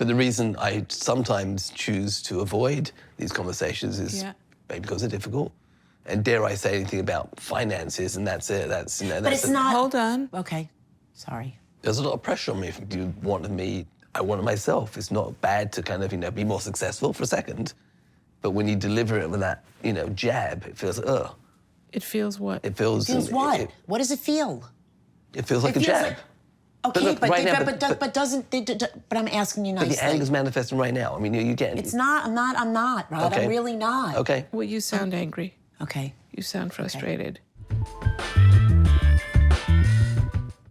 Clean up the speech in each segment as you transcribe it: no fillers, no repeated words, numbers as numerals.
But the reason I sometimes choose to avoid these conversations is maybe because they're difficult. And dare I say anything about finances, and that's it. That's, But it's not. Hold on. Okay, sorry. There's a lot of pressure on me. If you wanted me, I want it myself. It's not bad to kind of, be more successful for a second. But when you deliver it with that, jab, it feels like, ugh. It feels what? It feels... It feels what? What does it feel? It feels like a jab. Okay, but I'm asking you nicely. But the anger's manifesting right now. I mean, you're getting... It's not, I'm not, Rod. Okay. I'm really not. Okay. Well, you sound angry. Okay. You sound frustrated.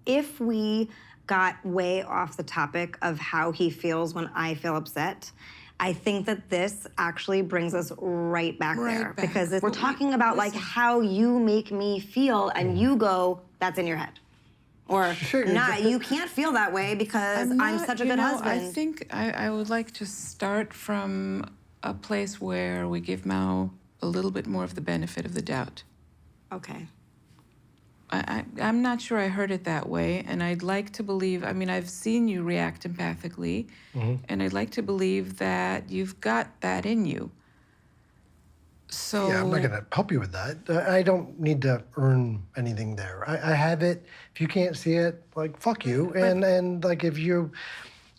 If we got way off the topic of how he feels when I feel upset, I think that this actually brings us right back there. Because we're talking about like how you make me feel and you go, that's in your head. Or not, you can't feel that way because I'm such a good husband. I think I would like to start from a place where we give Mao a little bit more of the benefit of the doubt. Okay. I'm not sure I heard it that way, and I'd like to believe, I've seen you react empathically, and I'd like to believe that you've got that in you. So... Yeah, I'm not gonna help you with that. I don't need to earn anything there. I have it. If you can't see it, like, fuck you. And like, if you're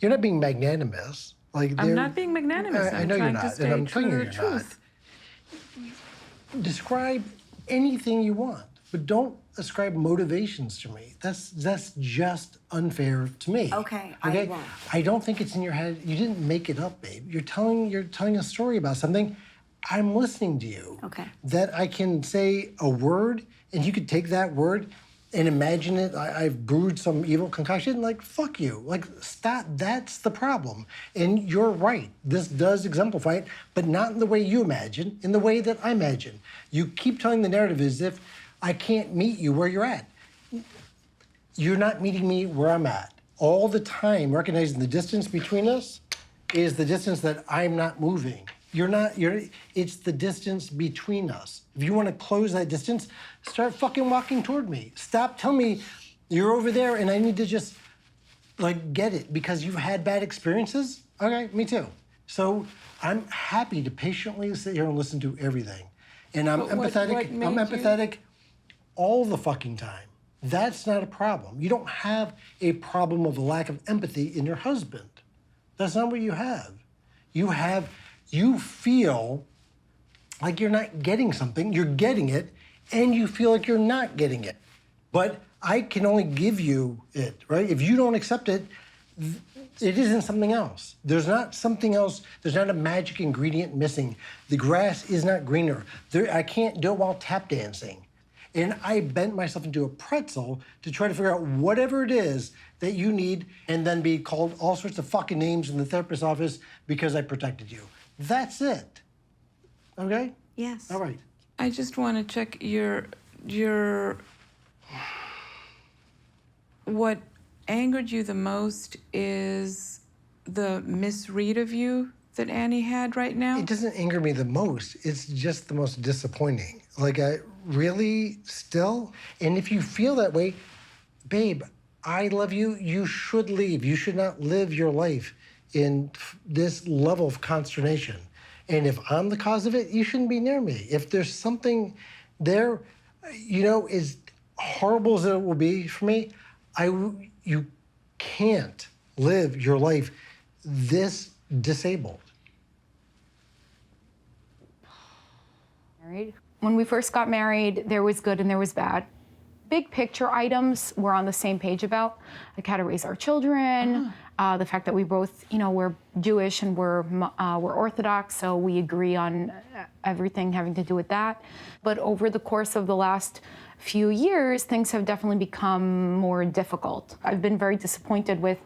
not being magnanimous. Like, I'm not being magnanimous. I know you're not, and I'm telling you you're not. Describe anything you want, but don't ascribe motivations to me. That's just unfair to me. Okay, I won't. I don't think it's in your head. You didn't make it up, babe. You're telling a story about something. I'm listening to you. Okay. That I can say a word, and you could take that word and imagine it. I've brewed some evil concoction. Like, fuck you. Like, stop. That's the problem. And you're right. This does exemplify it, but not in the way you imagine, in the way that I imagine. You keep telling the narrative as if I can't meet you where you're at. You're not meeting me where I'm at. All the time, recognizing the distance between us is the distance that I'm not moving. It's the distance between us. If you want to close that distance, start fucking walking toward me. Stop telling me you're over there and I need to just, like, get it because you've had bad experiences. Okay, me too. So I'm happy to patiently sit here and listen to everything. And I'm empathetic. I'm empathetic all the fucking time. That's not a problem. You don't have a problem of a lack of empathy in your husband. That's not what you have. You feel like you're not getting something, you're getting it, and you feel like you're not getting it. But I can only give you it, right? If you don't accept it, it isn't something else. There's not something else, there's not a magic ingredient missing. The grass is not greener. I can't do it while tap dancing. And I bent myself into a pretzel to try to figure out whatever it is that you need and then be called all sorts of fucking names in the therapist's office because I protected you. That's it. Okay? Yes. All right. I just want to check your... What angered you the most is the misread of you that Annie had right now? It doesn't anger me the most. It's just the most disappointing. Like, really, still? And if you feel that way, babe, I love you. You should leave. You should not live your life in this level of consternation. And if I'm the cause of it, you shouldn't be near me. If there's something there, as horrible as it will be for me, you can't live your life this disabled. Married. When we first got married, there was good and there was bad. Big picture items we're on the same page about, like how to raise our children, the fact that we both, we're Jewish and we're Orthodox, so we agree on everything having to do with that. But over the course of the last few years, things have definitely become more difficult. I've been very disappointed with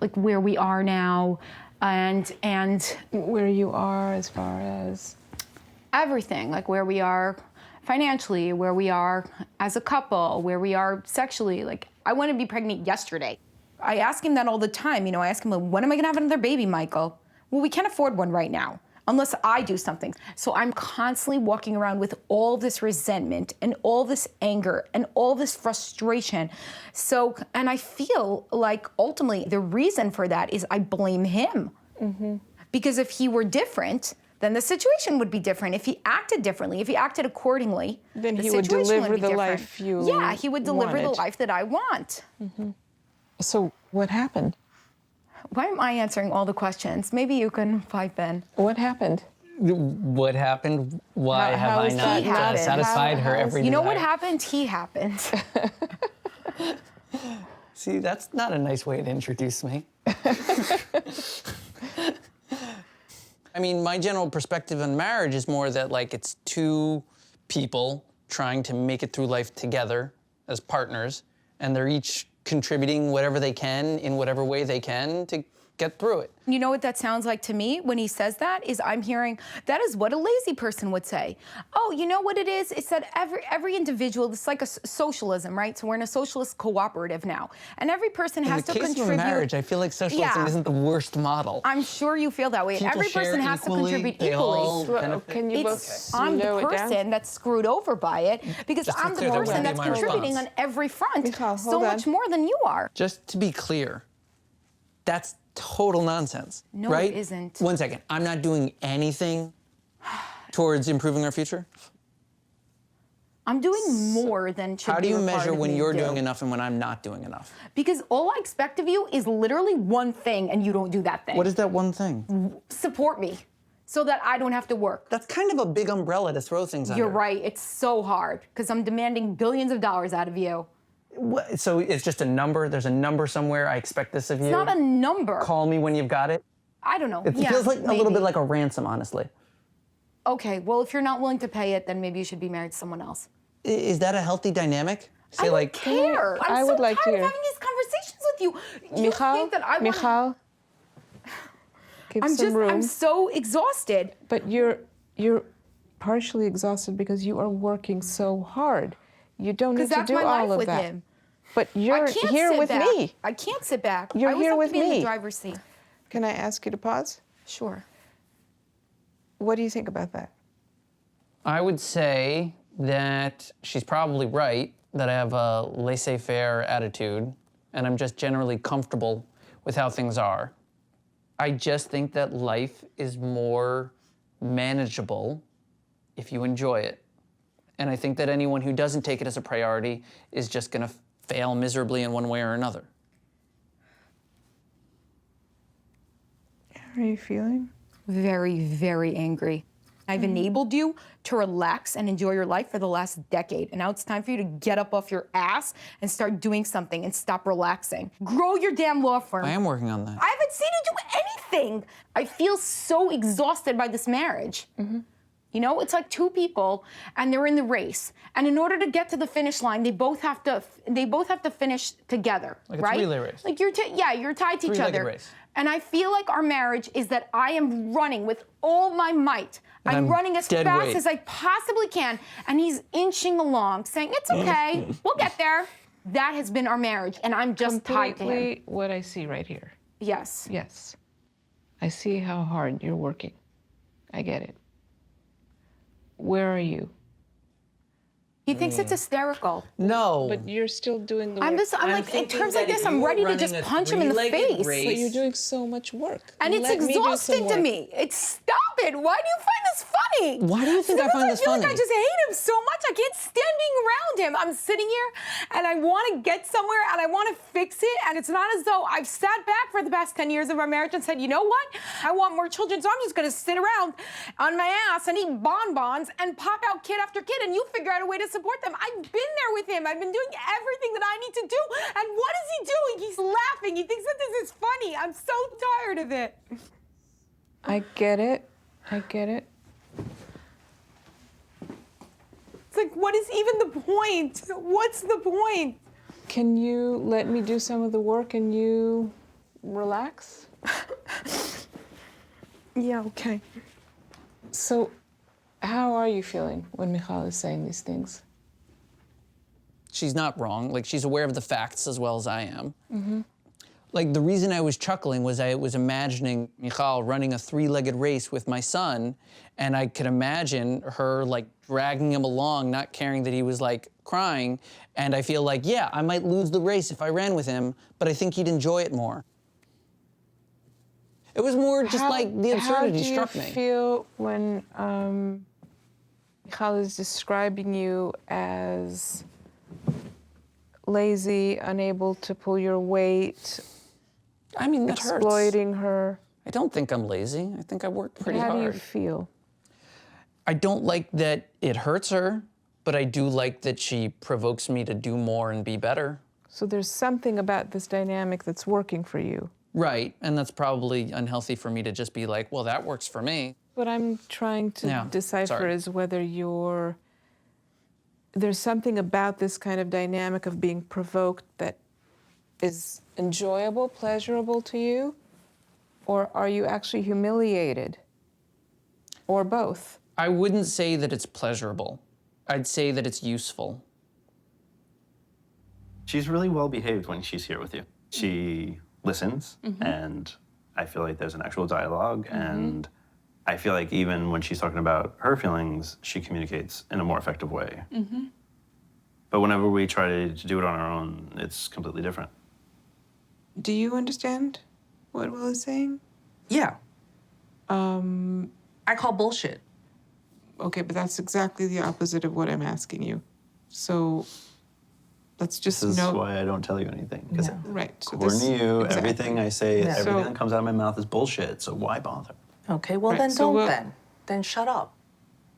like where we are now and where you are as far as everything, like where we are financially, where we are as a couple, where we are sexually. Like, I want to be pregnant yesterday. I ask him that all the time. I ask him, when am I going to have another baby, Michael? Well, we can't afford one right now. unless I do something. So I'm constantly walking around with all this resentment and all this anger and all this frustration. So, and I feel like ultimately the reason for that is I blame him. Because if he were different, then the situation would be different. If he acted differently, if he acted accordingly, Then the he would situation deliver be the different. life you Yeah, he would deliver the wanted. life that I want. So what happened? Why am I answering all the questions? Maybe you can pipe in. What happened? What happened? Why How have I is not that not- satisfied her every You know what desire? happened? He happened. See, that's not a nice way to introduce me. I mean, my general perspective on marriage is more that, like, it's two people trying to make it through life together as partners, and they're each contributing whatever they can in whatever way they can to get through it. You know what that sounds like to me when he says that? Is I'm hearing that is what a lazy person would say. Oh, you know what it is? It's that every individual, it's like a socialism, right? So we're in a socialist cooperative now. And every person has In the to case contribute. of marriage, I feel like socialism Yeah. isn't the worst model. I'm sure you feel that way. People Every person share has equally, to contribute they all equally. benefit. Can you It's, both I'm the slow it down? person that's screwed over by it because Just to I'm the clear the person way, that's my contributing response. on every front Michal, so hold much on. more than you are. Just to be clear, that's total nonsense, No, right? it isn't. One second, I'm not doing anything towards improving our future? I'm doing more than should How do be you required measure of when me to you're do. doing enough and when I'm not doing enough? Because all I expect of you is literally one thing, and you don't do that thing. What is that one thing? Support me, so that I don't have to work. That's kind of a big umbrella to throw things under. You're right. It's so hard because I'm demanding billions of dollars out of you. What, so it's just a number? There's a number somewhere, I expect this of you? It's not a number. Call me when you've got it? I don't know. It Yeah, feels like a little maybe. bit like a ransom, honestly. Okay, well, if you're not willing to pay it, then maybe you should be married to someone else. Is that a healthy dynamic? Say I don't like, care. I'm I so would like to tired of hear. having these conversations with you. You Michal, think that I want? Michal, give some room. I'm so exhausted. But you're partially exhausted because you are working so hard. You don't need Because to that's do my all life of with that. him. But you're I can't here sit with back. me. I can't sit back. You're I always here have with to be in me. the driver's seat. Can I ask you to pause? Sure. What do you think about that? I would say that she's probably right, that I have a laissez-faire attitude, and I'm just generally comfortable with how things are. I just think that life is more manageable if you enjoy it. And I think that anyone who doesn't take it as a priority is just gonna fail miserably in one way or another. How are you feeling? Very, very angry. I've enabled you to relax and enjoy your life for the last decade. And now it's time for you to get up off your ass and start doing something and stop relaxing. Grow your damn law firm. I am working on that. I haven't seen you do anything. I feel so exhausted by this marriage. You know, it's like two people and they're in the race. And in order to get to the finish line, they both have to finish together, Like a right? relay race. Like you're tied to each Three-legged other. race. And I feel like our marriage is that I am running with all my might. And I'm I'm running as dead fast weight. as I possibly can. And he's inching along, saying, it's okay, we'll get there. That has been our marriage, and I'm just tied to him. Completely what I see right here. Yes. Yes. I see how hard you're working. I get it. Where are you? He thinks it's hysterical. No. But you're still doing the work. I'm like, in terms like this, I'm ready to just punch him in the face. But you're doing so much work. And it's Let me do some exhausting to work. me. Stop it. Why do you find this funny? Why do you think I find this I feel funny? like I just hate him so much. I can't stand being around him. I'm sitting here and I want to get somewhere and I want to fix it. And it's not as though I've sat back for the past 10 years of our marriage and said, you know what? I want more children, so I'm just going to sit around on my ass and eat bonbons and pop out kid after kid, and you figure out a way to support them. I've been there with him. I've been doing everything that I need to do. And what is he doing? He's laughing. He thinks that this is funny. I'm so tired of it. I get it. I get it. It's like, what is even the point? What's the point? Can you let me do some of the work and you relax? Yeah, okay. So, how are you feeling when Michal is saying these things? She's not wrong. Like, she's aware of the facts as well as I am. Like, the reason I was chuckling was I was imagining Michal running a 3-legged race with my son, and I could imagine her, like, dragging him along, not caring that he was, like, crying. And I feel like, yeah, I might lose the race if I ran with him, but I think he'd enjoy it more. It was more just like the absurdity struck me. How do you feel when Michal is describing you as lazy, unable to pull your weight, I mean, that hurts. exploiting her? I don't think I'm lazy. I think I worked pretty How hard. do you feel? I don't like that it hurts her, but I do like that she provokes me to do more and be better. So there's something about this dynamic that's working for you. Right, and that's probably unhealthy for me to just be like, well, that works for me. What I'm trying to decipher is whether there's something about this kind of dynamic of being provoked that is enjoyable, pleasurable to you, or are you actually humiliated, or both? I wouldn't say that it's pleasurable. I'd say that it's useful. She's really well behaved when she's here with you. She listens, and I feel like there's an actual dialogue, and I feel like even when she's talking about her feelings, she communicates in a more effective way. But whenever we try to do it on our own, it's completely different. Do you understand what Will is saying? Yeah. I call bullshit. Okay, but that's exactly the opposite of what I'm asking you. So let's just This is note. why I don't tell you anything. Because Right. So according to you, everything I say, Yeah. everything So- that comes out of my mouth is bullshit. So why bother? Okay, well Right, then so don't we'll- then. Then shut up.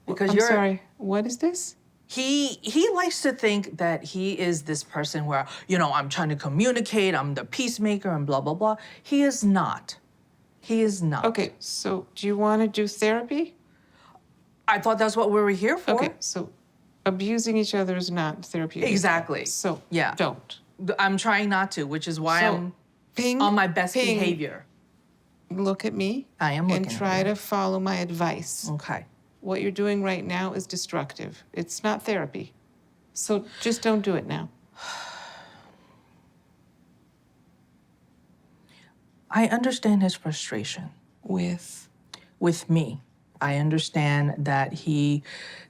Because I'm you're sorry. What is this? he likes to think that he is this person where, I'm trying to communicate, I'm the peacemaker and blah blah blah. He is not. He is not. Okay, so do you want to do therapy? I thought that's what we were here for. Okay, so abusing each other is not therapeutic. Exactly. So Yeah. don't. I'm trying not to, which is why So, I'm ping, on my best ping, behavior. Look at me. I am looking and at try you. to follow my advice. Okay. What you're doing right now is destructive. It's not therapy. So just don't do it now. I understand his frustration With with me. I understand that he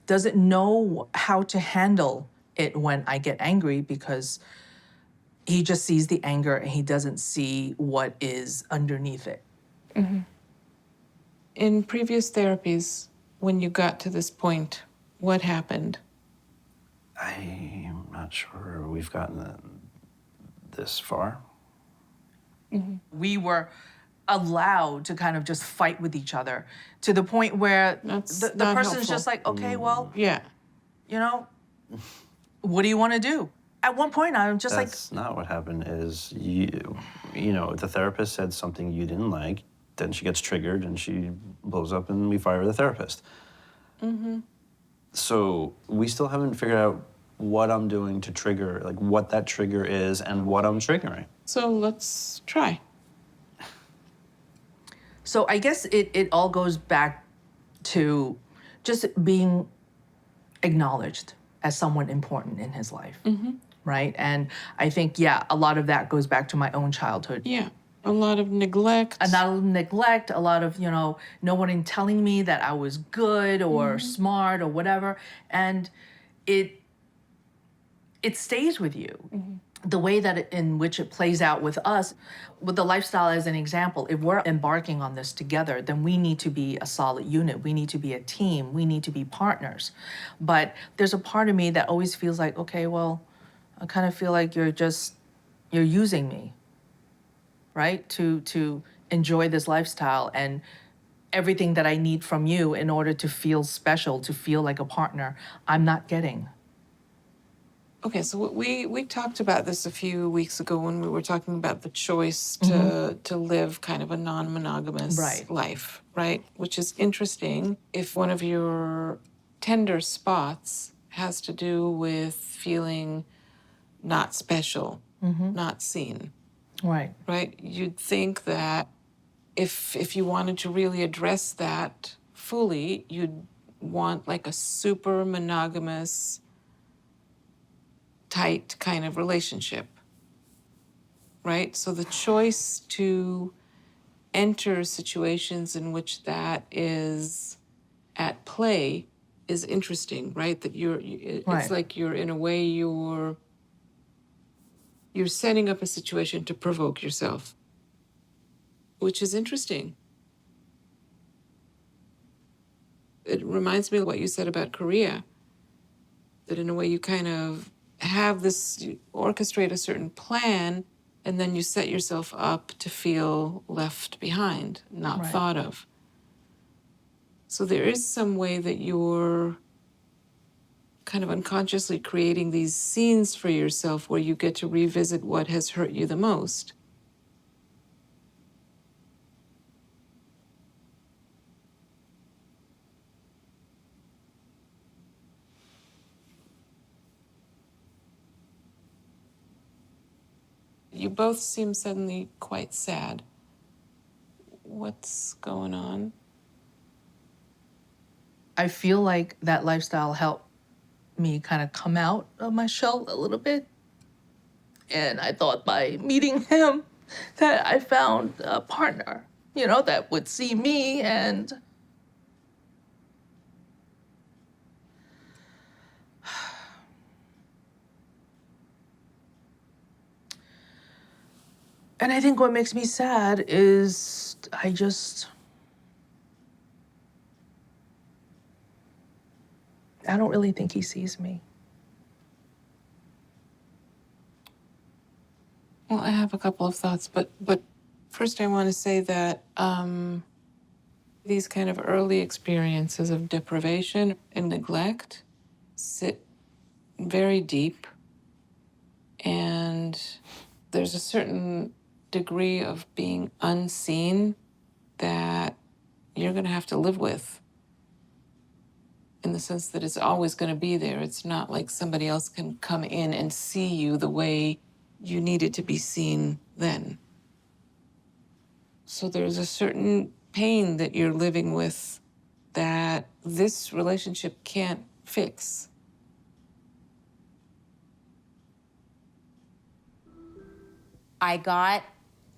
doesn't know how to handle it when I get angry because he just sees the anger and he doesn't see what is underneath it. in previous therapies, when you got to this point, what happened? I'm not sure we've gotten this far. We were allowed to kind of just fight with each other to the point where That's the not person's helpful. just like, okay, well, Yeah. what do you want to do? At one point, I'm just That's not what happened. Is the therapist said something you didn't like, then she gets triggered and she blows up, and we fire the therapist. So we still haven't figured out what I'm doing to trigger, like what that trigger is and what I'm triggering. So let's try. So I guess it all goes back to just being acknowledged as someone important in his life, right? And I think, a lot of that goes back to my own childhood. Yeah. A lot of neglect. A lot of neglect, a lot of, no one telling me that I was good or smart or whatever. And it stays with you. The way that in which it plays out with us, with the lifestyle as an example, if we're embarking on this together, then we need to be a solid unit. We need to be a team. We need to be partners. But there's a part of me that always feels like, okay, well, I kind of feel like you're using me, right? To enjoy this lifestyle and everything that I need from you in order to feel special, to feel like a partner, I'm not getting. Okay, so we talked about this a few weeks ago when we were talking about the choice to live kind of a non-monogamous Right. life, right? Which is interesting if one of your tender spots has to do with feeling not special, not seen, Right. right? You'd think that if you wanted to really address that fully, you'd want like a super monogamous, tight kind of relationship, right? So the choice to enter situations in which that is at play is interesting, right? That it's Right. like you're, in a way, you're setting up a situation to provoke yourself, which is interesting. It reminds me of what you said about Korea, that in a way you kind of have this, you orchestrate a certain plan, and then you set yourself up to feel left behind, not Right. thought of. So there is some way that you're kind of unconsciously creating these scenes for yourself where you get to revisit what has hurt you the most. You both seem suddenly quite sad. What's going on? I feel like that lifestyle helped me kind of come out of my shell a little bit. And I thought by meeting him that I found a partner, you know, that would see me and I think what makes me sad is I don't really think he sees me. Well, I have a couple of thoughts, but first I want to say that these kind of early experiences of deprivation and neglect sit very deep, and there's a certain degree of being unseen that you're going to have to live with, in the sense that it's always going to be there. It's not like somebody else can come in and see you the way you needed to be seen then. So there's a certain pain that you're living with that this relationship can't fix. I got,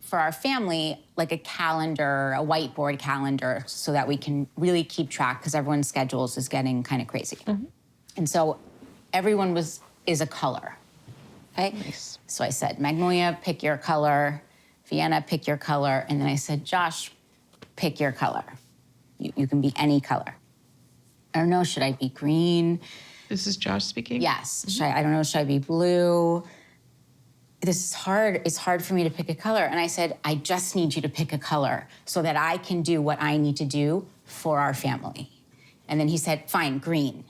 for our family, like a calendar, a whiteboard calendar, so that we can really keep track, because everyone's schedules is getting kind of crazy. And so everyone is a color, okay? Nice. So I said, Magnolia, pick your color. Vienna, pick your color. And then I said, Josh, pick your color. You can be any color. I don't know, should I be green? This is Josh speaking? Yes. I don't know, should I be blue? This is hard. It's hard for me to pick a color. And I said, I just need you to pick a color so that I can do what I need to do for our family. And then he said, fine, green.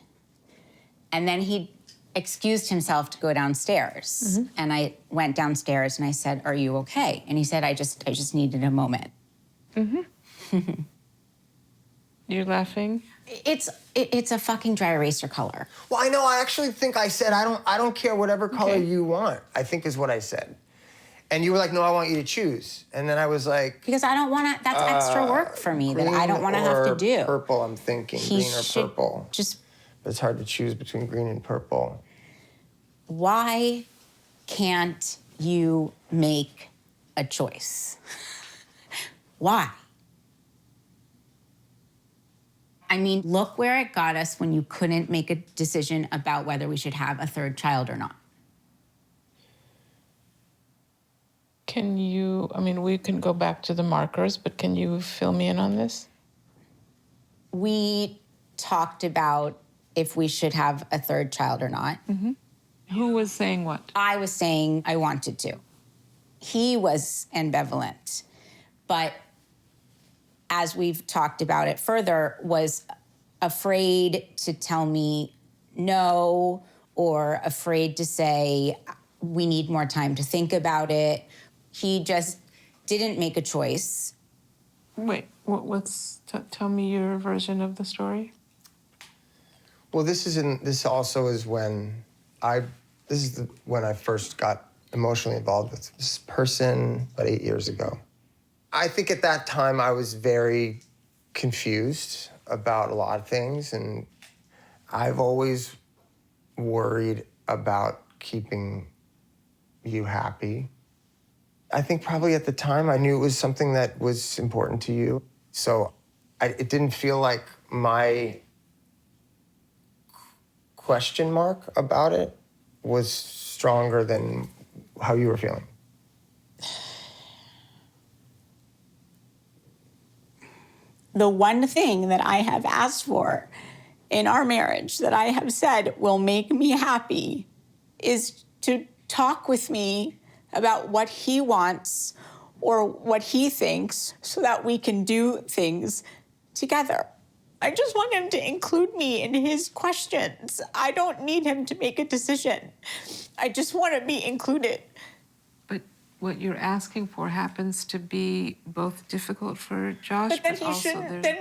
And then he excused himself to go downstairs. And I went downstairs and I said, are you okay? And he said, I just needed a moment. You're laughing? It's a fucking dry eraser color. Well, I know. I actually think I said I don't care whatever color you want. I think is what I said, and you were like, no, I want you to choose. And then I was like, Because I don't want to. That's extra work for me that I don't want to have to do. Purple. I'm thinking He green or should purple. just. But it's hard to choose between green and purple. Why can't you make a choice? Why? I mean, look where it got us when you couldn't make a decision about whether we should have a third child or not. Can you, I mean, we can go back to the markers, but can you fill me in on this? We talked about if we should have a third child or not. Who was saying what? I was saying I wanted to. He was ambivalent, but as we've talked about it further, was afraid to tell me no, or afraid to say, we need more time to think about it. He just didn't make a choice. Wait, tell me your version of the story. Well, this also is when when I first got emotionally involved with this person about 8 years ago. I think at that time I was very confused about a lot of things, and I've always worried about keeping you happy. I think probably at the time I knew it was something that was important to you. So it didn't feel like my question mark about it was stronger than how you were feeling. The one thing that I have asked for in our marriage that I have said will make me happy is to talk with me about what he wants or what he thinks so that we can do things together. I just want him to include me in his questions. I don't need him to make a decision. I just want to be included. But what you're asking for happens to be both difficult for Josh, But then also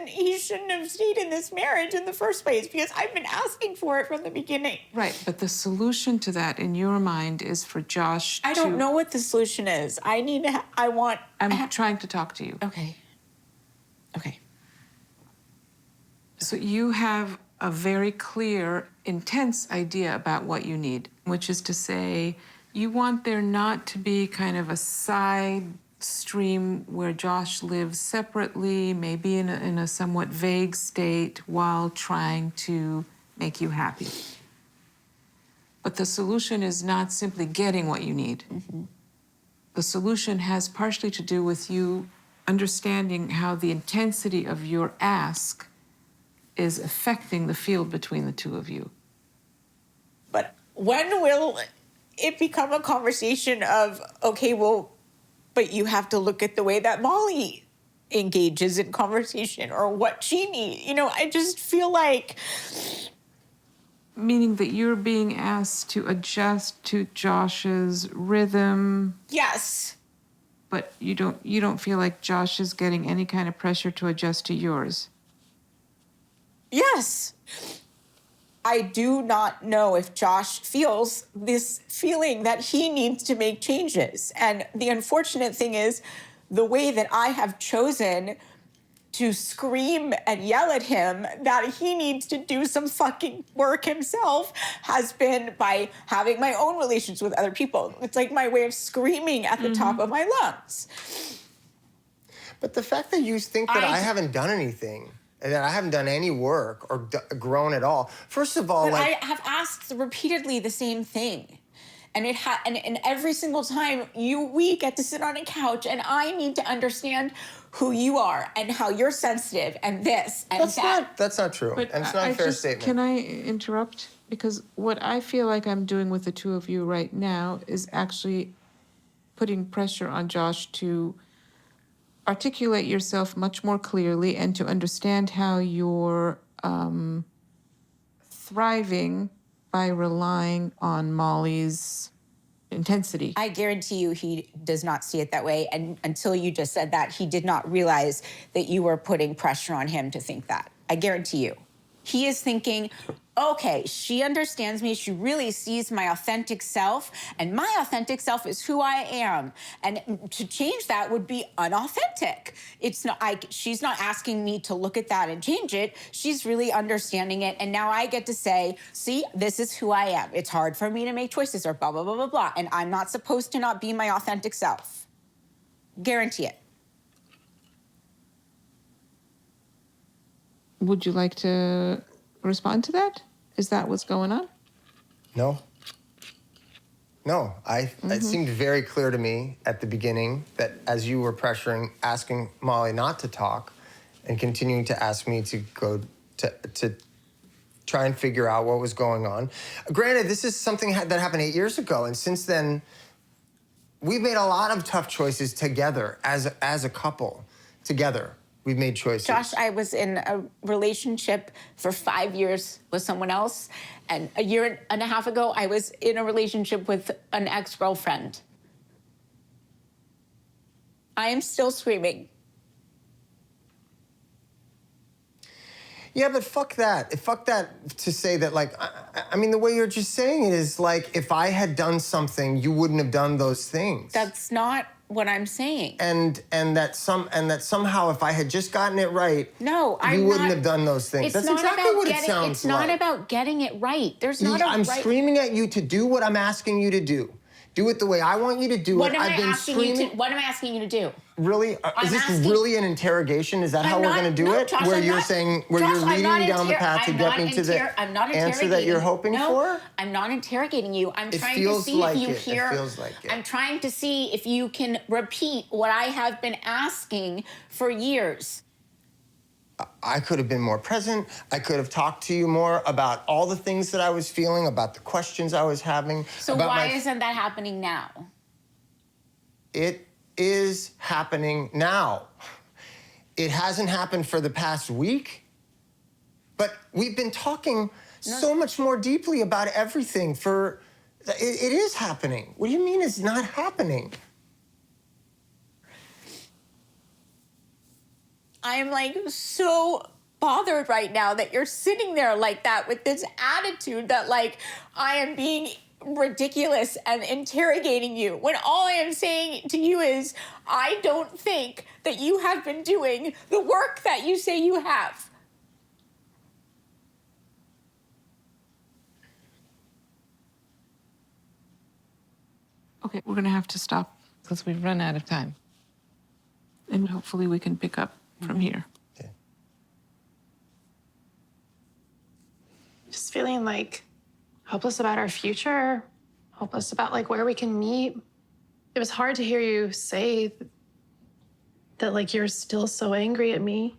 he shouldn't have stayed in this marriage in the first place because I've been asking for it from the beginning. Right, but the solution to that in your mind is for Josh I don't know what the solution is. I'm trying to talk to you. Okay. So you have a very clear, intense idea about what you need, which is to say, you want there not to be kind of a side stream where Josh lives separately, maybe in a somewhat vague state, while trying to make you happy. But the solution is not simply getting what you need. Mm-hmm. The solution has partially to do with you understanding how the intensity of your ask is affecting the field between the two of you. But when will it become a conversation of, okay, well, but you have to look at the way that Molly engages in conversation or what she needs. I just feel like... Meaning that you're being asked to adjust to Josh's rhythm. Yes. But you don't feel like Josh is getting any kind of pressure to adjust to yours. Yes. I do not know if Josh feels this feeling that he needs to make changes. And the unfortunate thing is, the way that I have chosen to scream and yell at him that he needs to do some fucking work himself has been by having my own relations with other people. It's like my way of screaming at the top of my lungs. But the fact that you think that I haven't done anything, and that I haven't done any work or grown at all. First of all, but I have asked repeatedly the same thing. And and every single time we get to sit on a couch and I need to understand who you are and how you're sensitive and this and That's not true. But and it's not a fair statement. Can I interrupt? Because what I feel like I'm doing with the two of you right now is actually putting pressure on Josh to articulate yourself much more clearly and to understand how you're thriving by relying on Molly's intensity. I guarantee you he does not see it that way. And until you just said that, he did not realize that you were putting pressure on him to think that. I guarantee you. He is thinking, okay, she understands me. She really sees my authentic self. And my authentic self is who I am. And to change that would be unauthentic. It's not, she's not asking me to look at that and change it. She's really understanding it. And now I get to say, see, this is who I am. It's hard for me to make choices or blah, blah, blah, blah, blah. And I'm not supposed to not be my authentic self. Guarantee it. Would you like to respond to that? Is that what's going on? No. It seemed very clear to me at the beginning that as you were pressuring, asking Molly not to talk and continuing to ask me to go to try and figure out what was going on. Granted, this is something that happened 8 years ago, and since then, we've made a lot of tough choices together as a couple, together. We've made choices. Josh, I was in a relationship for 5 years with someone else. And a year and a half ago, I was in a relationship with an ex-girlfriend. I am still screaming. Yeah, but fuck that. Fuck that to say that, like, I mean, the way you're just saying it is like, if I had done something, you wouldn't have done those things. That's not what I'm saying. And that somehow if I had just gotten it right, no, you wouldn't have done those things. That's exactly what it sounds like. It's not about getting it right. There's not a right. I'm screaming at you to do what I'm asking you to do. Do it the way I want you to do What it. am I've I been asking screaming. you to? What am I asking you to do? Really? Is this asking- really an interrogation? Is that how we're going to do no, it? Josh, where I'm you're not- saying, where Josh, you're I'm leading not me down the path to I'm get not me to the I'm not answer that you're hoping no, for? I'm not interrogating you. I'm It trying to feels see like if you it. hear. It feels like it. I'm trying to see if you can repeat what I have been asking for years. I could have been more present. I could have talked to you more about all the things that I was feeling, about the questions I was having. So about why isn't that happening now? It is happening now. It hasn't happened for the past week, but we've been talking so much more deeply about everything for, it is happening. What do you mean it's not happening? I'm like so bothered right now that you're sitting there like that with this attitude that like I am being ridiculous and interrogating you when all I am saying to you is I don't think that you have been doing the work that you say you have. Okay, we're gonna have to stop because we've run out of time. And hopefully we can pick up from here. Just feeling like hopeless about our future, hopeless about like where we can meet. It was hard to hear you say that like you're still so angry at me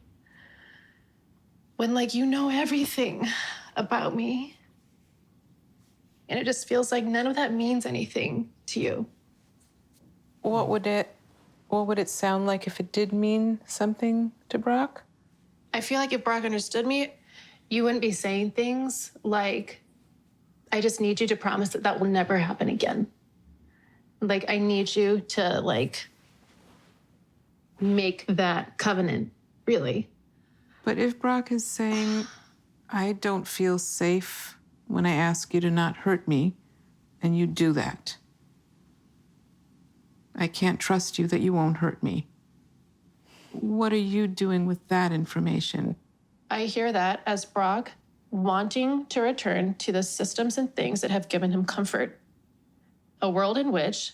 when like you know everything about me. And it just feels like none of that means anything to you. What would it sound like if it did mean something to Brock? I feel like if Brock understood me, you wouldn't be saying things like, I just need you to promise that that will never happen again. Like, I need you to, like, make that covenant, really. But if Brock is saying, I don't feel safe when I ask you to not hurt me, and you do that, I can't trust you that you won't hurt me. What are you doing with that information? I hear that as Brock wanting to return to the systems and things that have given him comfort. A world in which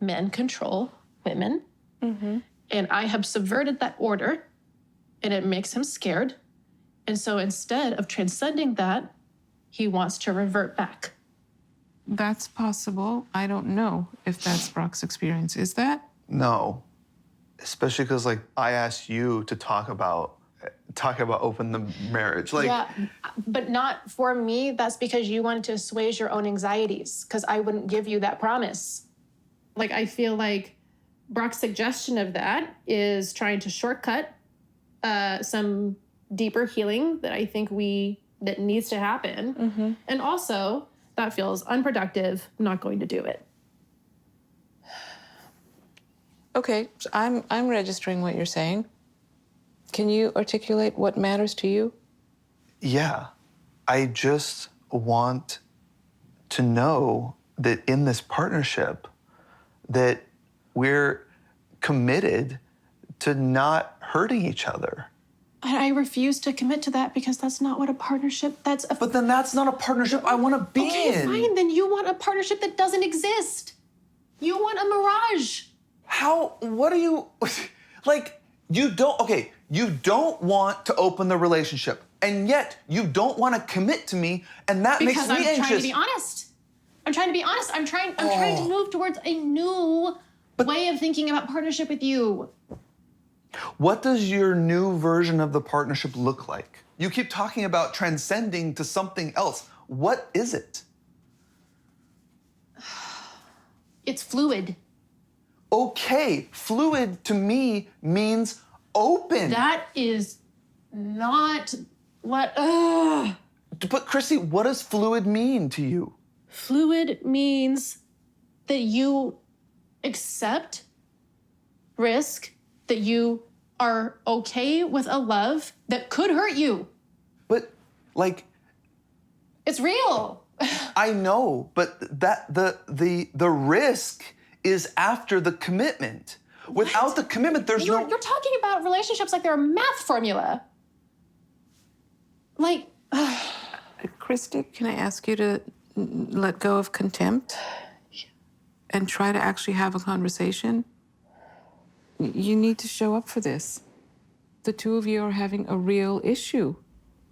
men control women. Mm-hmm. And I have subverted that order, and it makes him scared. And so instead of transcending that, he wants to revert back. That's possible. I don't know if that's Brock's experience. Is that? No, especially because like I asked you to talk about open the marriage. Like, yeah, but not for me. That's because you wanted to assuage your own anxieties, because I wouldn't give you that promise. Like, I feel like Brock's suggestion of that is trying to shortcut some deeper healing that I think that needs to happen. Mm-hmm. And also, that feels unproductive, not going to do it. Okay, so I'm registering what you're saying. Can you articulate what matters to you? yeah, I just want to know that in this partnership that we're committed to not hurting each other. I refuse to commit to that because that's not what a partnership, But then that's not a partnership I want to be okay, in. fine, then you want a partnership that doesn't exist. You want a mirage. How, what are you, like, you don't want to open the relationship, and yet you don't want to commit to me, and that Because makes me anxious. I'm trying to be honest. I'm trying to be honest. I'm trying to move towards a new way of thinking about partnership with you. What does your new version of the partnership look like? You keep talking about transcending to something else. What is it? It's fluid. Okay, fluid to me means open. That is not what. But Chrissy, what does fluid mean to you? Fluid means that you accept risk, that you are okay with a love that could hurt you. But like, It's real. I know, but that the risk is after the commitment. Without the commitment, there's You're no. talking about relationships like they're a math formula. Like, Christy, can I ask you to let go of contempt? and try to actually have a conversation, you need to show up for this. The two of you are having a real issue.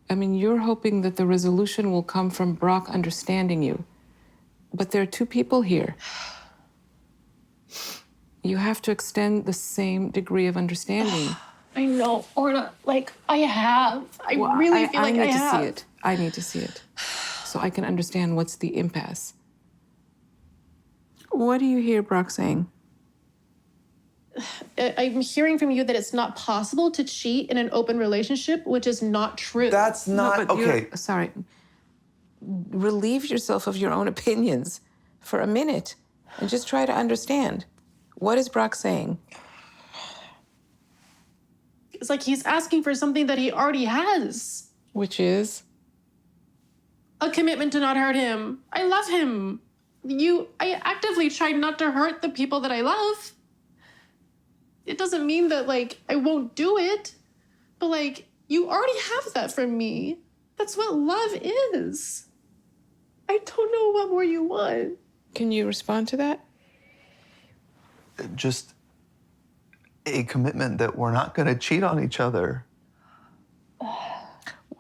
I mean, you're hoping that the resolution will come from Brock understanding you. But there are two people here. You have to extend the same degree of understanding. I know, Orna, like, I have. I really feel like I have. I need to see it. I need to see it. So I can understand what's the impasse. What do you hear Brock saying? I'm hearing from you that it's not possible to cheat in an open relationship, which is not true. That's not, but okay. Sorry. Relieve yourself of your own opinions for a minute and just try to understand. What is Brock saying? It's like he's asking for something that he already has. Which is? A commitment to not hurt him. I love him. I actively try not to hurt the people that I love. It doesn't mean that, like, I won't do it. But, like, you already have that from me. That's what love is. I don't know what more you want. Can you respond to that? Just a commitment that we're not going to cheat on each other.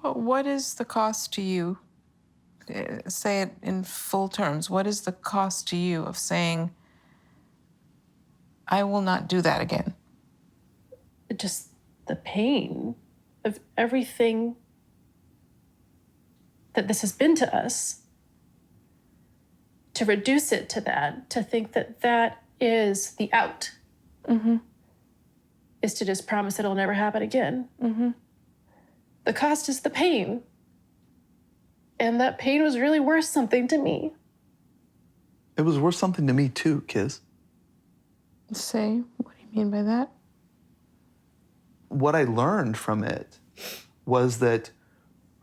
What is the cost to you? Say it in full terms. What is the cost to you of saying, I will not do that again? Just the pain of everything that this has been to us. To reduce it to that, to think that that is the out, is to just promise that it'll never happen again. The cost is the pain. And that pain was really worth something to me. It was worth something to me too, Kiz. Say, what do you mean by that? What I learned from it was that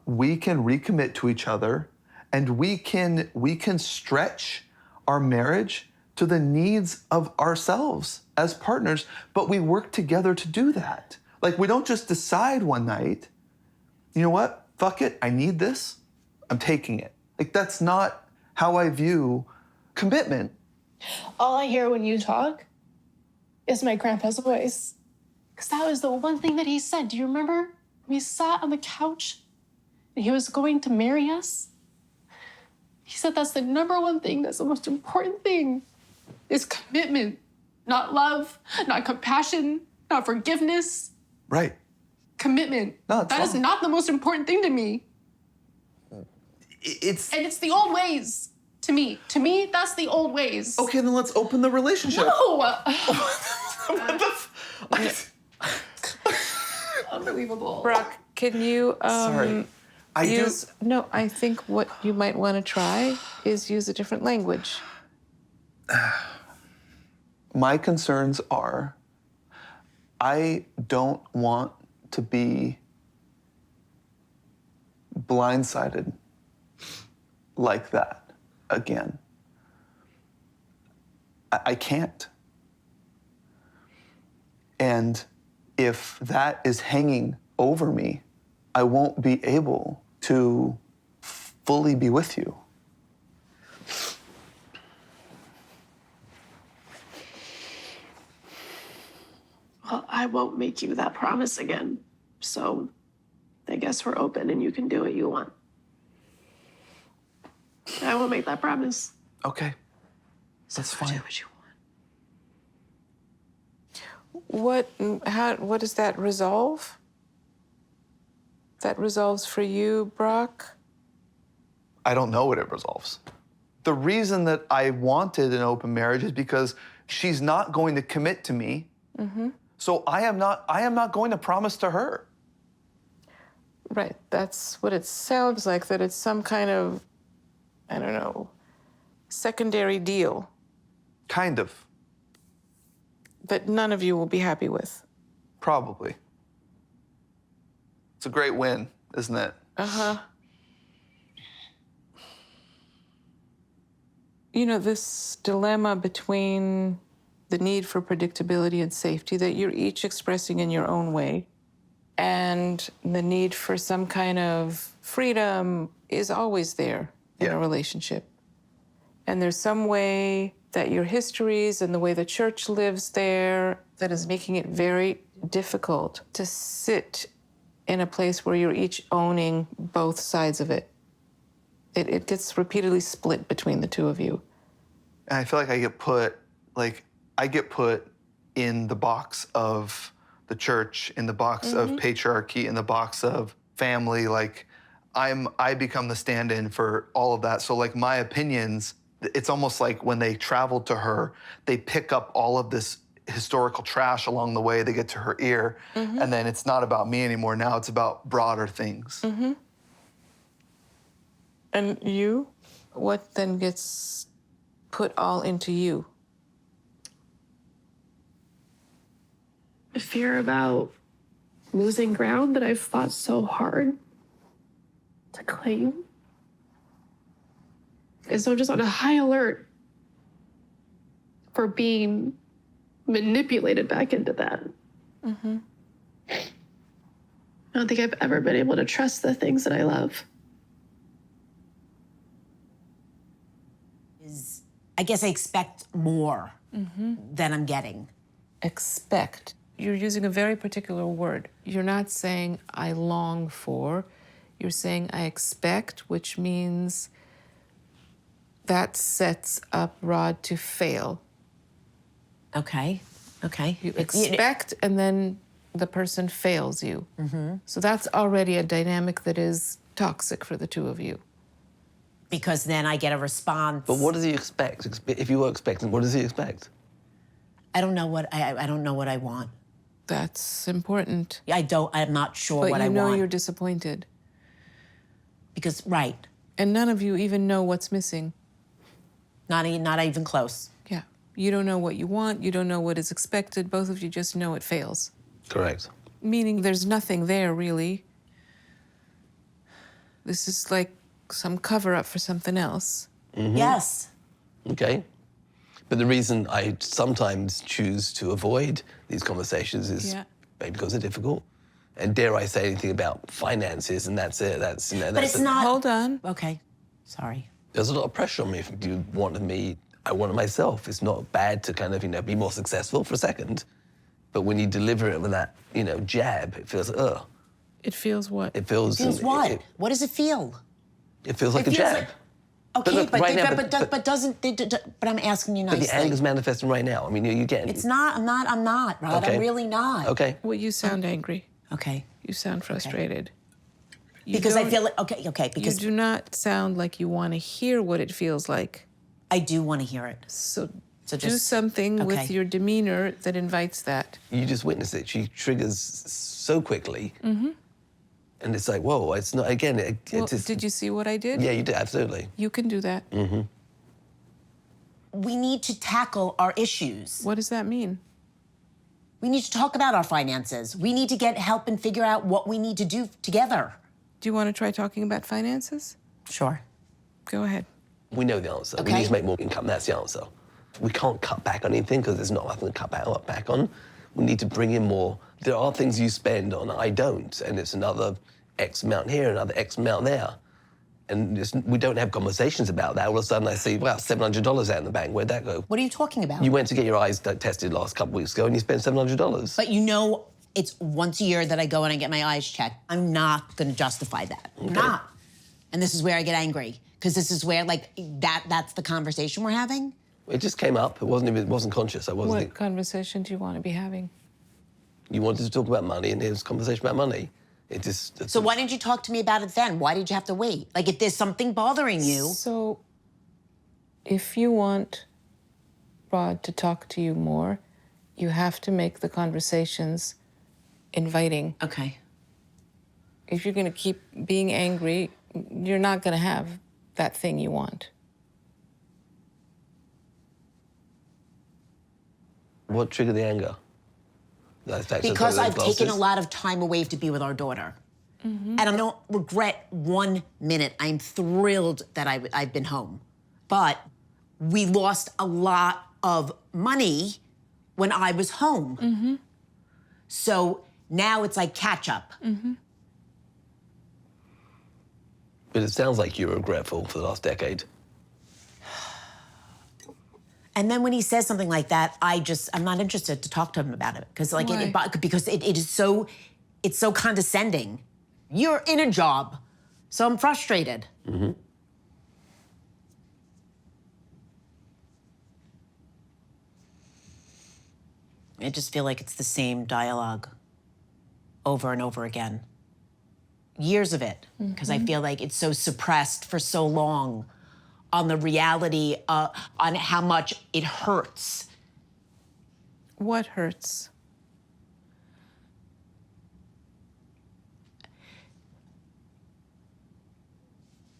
we can recommit to each other and we can stretch our marriage to the needs of ourselves as partners, but we work together to do that. Like, we don't just decide one night, you know what, fuck it, I need this, I'm taking it. Like, that's not how I view commitment. All I hear when you talk is my grandpa's voice. Because that was the one thing that he said. Do you remember? We sat on the couch and he was going to marry us. He said that's the number one thing, that's the most important thing, is commitment. Not love, not compassion, not forgiveness. Right. Commitment. No, that is not the most important thing to me. And it's the old ways to me. To me, that's the old ways. Okay, then let's open the relationship. No! What the Unbelievable. Brock, can you Sorry. No, I think what you might want to try is use a different language. My concerns are, I don't want to be blindsided like that again. I can't. And if that is hanging over me, I won't be able to fully be with you. Well, I won't make you that promise again. So I guess we're open and you can do what you want. I won't make that promise. Okay. That's So fine. do what you want. What does that resolve? That resolves for you, Brock? I don't know what it resolves. The reason that I wanted an open marriage is because she's not going to commit to me. So I am not going to promise to her. Right, that's what it sounds like, that it's some kind of, I don't know, secondary deal Kind of. that none of you will be happy with. Probably. It's a great win, isn't it? You know, this dilemma between the need for predictability and safety that you're each expressing in your own way, and the need for some kind of freedom is always there in a relationship. And there's some way that your histories and the way the church lives there that is making it very difficult to sit in a place where you're each owning both sides of it. It gets repeatedly split between the two of you. And I feel like I get put in the box of the church, in the box of patriarchy, in the box of family. Like I become the stand-in for all of that. So like my opinions, it's almost like when they travel to her, they pick up all of this historical trash along the way. They get to her ear, and then it's not about me anymore. Now it's about broader things. And you? What then gets put all into you? Fear about losing ground that I've fought so hard to claim. And so I'm just on a high alert for being manipulated back into that. I don't think I've ever been able to trust the things that I love. I guess I expect more than I'm getting. Expect. You're using a very particular word. You're not saying I long for, you're saying I expect, which means that sets up Rod to fail. Okay. You expect, and then the person fails you. So that's already a dynamic that is toxic for the two of you. Because then I get a response. But what does he expect? If you were expecting, what does he expect? I don't know what I don't know what I want. That's important. I'm not sure But what I you want. know you're disappointed. Because, right. And none of you even know what's missing. Not even close. Yeah. You don't know what you want. You don't know what is expected. Both of you just know it fails. Correct. Meaning there's nothing there, really. This is like some cover-up for something else. Yes. Okay. But the reason I sometimes choose to avoid these conversations is maybe because they're difficult. And dare I say anything about finances, and that's it. That's, you know, But it's not. Hold on. Okay. Sorry. There's a lot of pressure on me. If you wanted me, I wanted myself. It's not bad to kind of, you know, be more successful for a second. But when you deliver it with that, you know, jab, it feels, ugh. It feels what? It feels... It feels what? What does it feel? It feels like a jab. Okay, look, but right now, I'm asking you nicely. But the anger's manifesting right now. I mean, you get... It's not, I'm not, Rod. Okay. I'm really not. Okay. Well, you sound angry. Okay. You sound frustrated. Because I feel like, okay, because... You do not sound like you want to hear what it feels like. I do want to hear it. So So do just- something with your demeanor that invites that. You just witness it. She triggers so quickly. And it's like, whoa, it's not, again, Well, just... did you see what I did? Yeah, you did, absolutely. You can do that. We need to tackle our issues. What does that mean? We need to talk about our finances. We need to get help and figure out what we need to do together. Do you want to try talking about finances? Sure. Go ahead. We know the answer. We Okay. need to make more income. That's the answer. We can't cut back on anything because there's not nothing to cut back on. We need to bring in more. There are things you spend on, I don't, and it's another X amount here, another X amount there. And we don't have conversations about that. All of a sudden I see, wow, $700 out in the bank. Where'd that go? What are you talking about? You went to get your eyes tested last couple weeks ago and you spent $700. But you know, it's once a year that I go and I get my eyes checked. I'm not going to justify that. I'm not. And this is where I get angry. Because this is where, like, that's the conversation we're having. It just came up. It wasn't conscious. I wasn't. What conversation do you want to be having? You wanted to talk about money, and here's a conversation about money. It just. So why didn't you talk to me about it then? Why did you have to wait? Like, if there's something bothering you. So, if you want Rod to talk to you more, you have to make the conversations inviting. Okay. If you're going to keep being angry, you're not going to have that thing you want. What triggered the anger? Because I've taken a lot of time away to be with our daughter. And I don't regret 1 minute. I'm thrilled that I've been home. But we lost a lot of money when I was home. So now it's like catch up. But it sounds like you were regretful for the last decade. And then when he says something like that, I'm not interested to talk to him about it because like because it is so, it's so condescending. You're in a job, so I'm frustrated. Mm-hmm. I just feel like it's the same dialogue over and over again. Years of it, because I feel like it's so suppressed for so long on the reality, on how much it hurts. What hurts?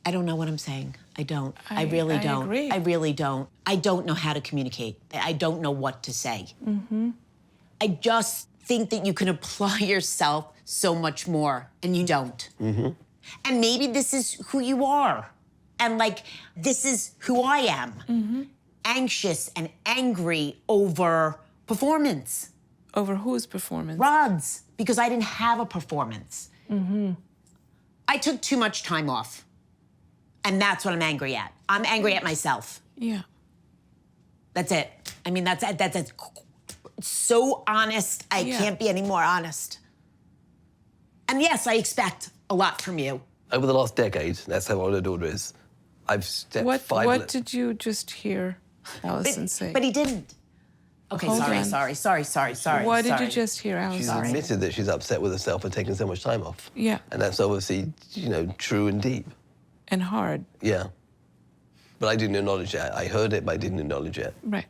I don't know what I'm saying. I don't. I really don't. Agree. I really don't. I don't know how to communicate. I don't know what to say. I just think that you can apply yourself so much more, and you don't. And maybe this is who you are. And like, this is who I am. Anxious and angry over performance. Over whose performance? Rod's, because I didn't have a performance. I took too much time off. And that's what I'm angry at. I'm angry at myself. Yeah. That's it. I mean, that's so honest. I can't be any more honest. And yes, I expect a lot from you. Over the last decade, that's how old her daughter is. I've stepped What did you just hear Allison say? But he didn't. Okay, Hold on. sorry. What did you just hear Allison She's say? admitted that she's upset with herself for taking so much time off. Yeah. And that's obviously, true and deep. And hard. Yeah. But I didn't acknowledge that. I heard it, but I didn't acknowledge it. Right.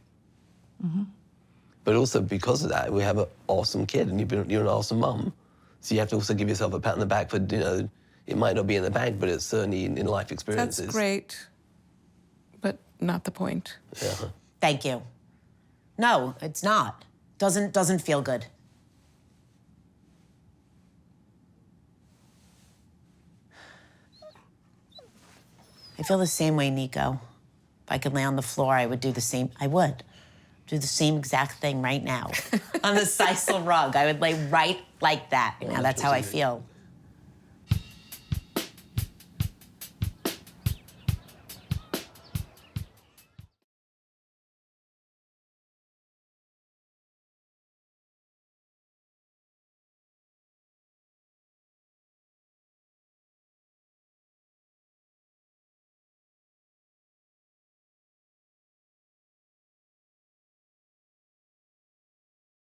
But also because of that, we have an awesome kid, and you're an awesome mum. So you have to also give yourself a pat on the back for, it might not be in the bank, but it's certainly in life experiences. That's great, but not the point. Yeah. Thank you. No, it's not. Doesn't feel good. I feel the same way, Nico. If I could lay on the floor, I would do the same. I would do the same exact thing right now on the sisal rug. I would lay right like that. Now that's how I feel.